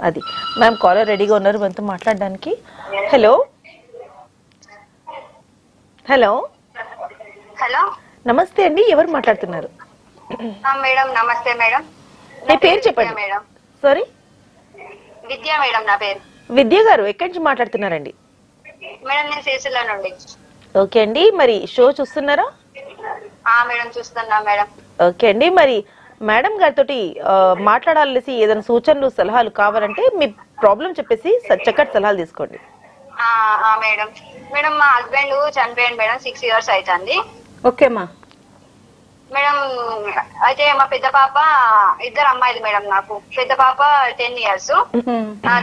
అది ma'am caller రెడీగా ఉన్నారు మనతో మాట్లాడడానికి. హలో హలో హలో నమస్తే అండి, ఎవరు మాట్లాడుతున్నారు? మేడం నమస్తే మేడం. మీ పేరు చెప్పండి మేడం. సారీ విద్య మేడం నా పేరు. విద్య గారు ఎక్కడి నుంచి మాట్లాడుతున్నారండి? మేడం నేను సిరిసిల్ల నుండి. ఓకే అండి, మరి షో చూస్తున్నారా? మేడం చూస్తున్నా మేడం. ఓకే అండి, మరి మేడం గారితో మాట్లాడాలనేసి ఏదైనా సూచనలు సలహాలు కావాలంటే మీ ప్రాబ్లం చెప్పేసి చక్కటి సలహాలు తీసుకోండి. మేడం మేడం మా హస్బెండ్ చనిపోయాడు మేడం, 6 years అవుతుంది. ఓకేమా మేడం అయితే మా పెద్ద పాప, 2 అమ్మాయిలు మేడం. నాకు పెద్ద పాప 10 years,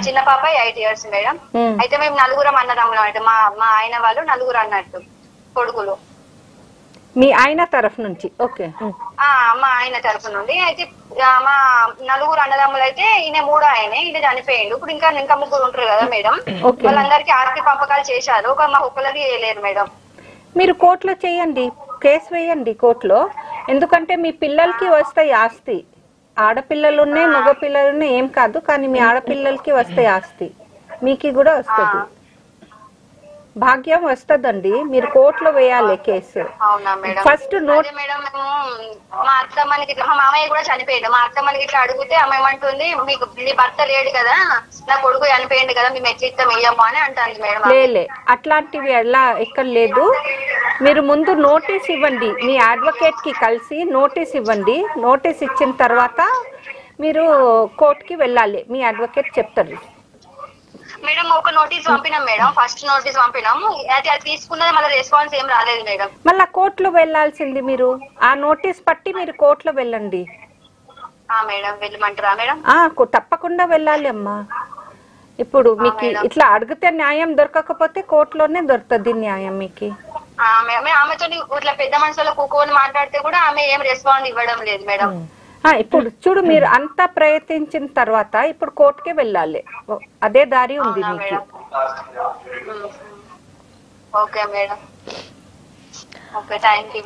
చిన్న పాప 8 years మేడం. అయితే మేము 4 అన్నదమ్ములం. అయితే మా ఆయన వాళ్ళు 4 అన్నట్టు కొడుకులు. మీ ఆయన తరఫు నుంచి? ఓకే. మా ఆయన తరఫు నుండి. అయితే మా 4 అన్నదమ్ములు అయితే ఈయన 3 ఆయనే, ఈయన చనిపోయిండు. ఇప్పుడు ఇంకా 3 ఉంటారు కదా మేడం. వాళ్ళందరికీ ఆస్తి పంపకాలు చేశారు, మా ఒక్కరికి చేయలేరు మేడం. మీరు కోర్టులో చేయండి, కేసు వేయండి కోర్టులో. ఎందుకంటే మీ పిల్లలకి వస్తాయి ఆస్తి. ఆడపిల్లలు ఉన్నాయి, మగ పిల్లలు ఉన్నాయి, ఏం కాదు. కానీ మీ ఆడపిల్లలకి వస్తాయి ఆస్తి, మీకు కూడా వస్తుంది, భాగ్యం వస్తుందండి. మీరు కోర్టులో వేయాలి కేసు. First note. మా అత్తమ్మకి ఇట్లా, మా మామయ్య కూడా చనిపోయాడు. మా అత్తమ్మకి ఇట్లా అడిగితే ఆమె ఏమంటుంది, మీకు నీ భర్త లేడు కదా, నా కొడుకు చనిపోయింది కదా, మేము ఎట్లా ఇస్తాం ఇయ్యమ్మా అని అంటుంది మేడం. లేలే, అట్లాంటివి ఎలా ఎక్కడ లేదు. మీరు ముందు నోటీస్ ఇవ్వండి, మీ అడ్వకేట్ కి కలిసి నోటీస్ ఇవ్వండి. నోటీస్ ఇచ్చిన తర్వాత మీరు కోర్టుకి వెళ్ళాలి, మీ అడ్వకేట్ చెప్తారు. మేడం ఒక నోటీస్ పంపినాం మేడం, ఫస్ట్ నోటీస్ పంపినాము. అది తీసుకున్నది మళ్ళీ రెస్పాన్స్ ఏం రాలేదు మేడం. మళ్ళా కోర్టులో వెళ్ళాల్సింది మీరు. ఆ నోటీస్ పట్టి మీరు కోర్టులో వెళ్ళండి. మేడం వెళ్ళమంటారా మేడం? తప్పకుండా వెళ్ళాలి అమ్మా. ఇప్పుడు మీకు ఇట్లా అడిగితే న్యాయం దొరకకపోతే కోర్టులోనే దొరుకుతుంది న్యాయం మీకు. ఆమెతో ఇట్లా పెద్ద మనుషుల కూకొని మాట్లాడితే కూడా ఆమె ఏం రెస్పాన్స్ ఇవ్వడం లేదు మేడం. ఇప్పుడు చూడు, మీరు అంతా ప్రయత్నించిన తర్వాత ఇప్పుడు కోర్టుకే వెళ్ళాలి, అదే దారి ఉంది మీకు. Okay madam, okay thank you.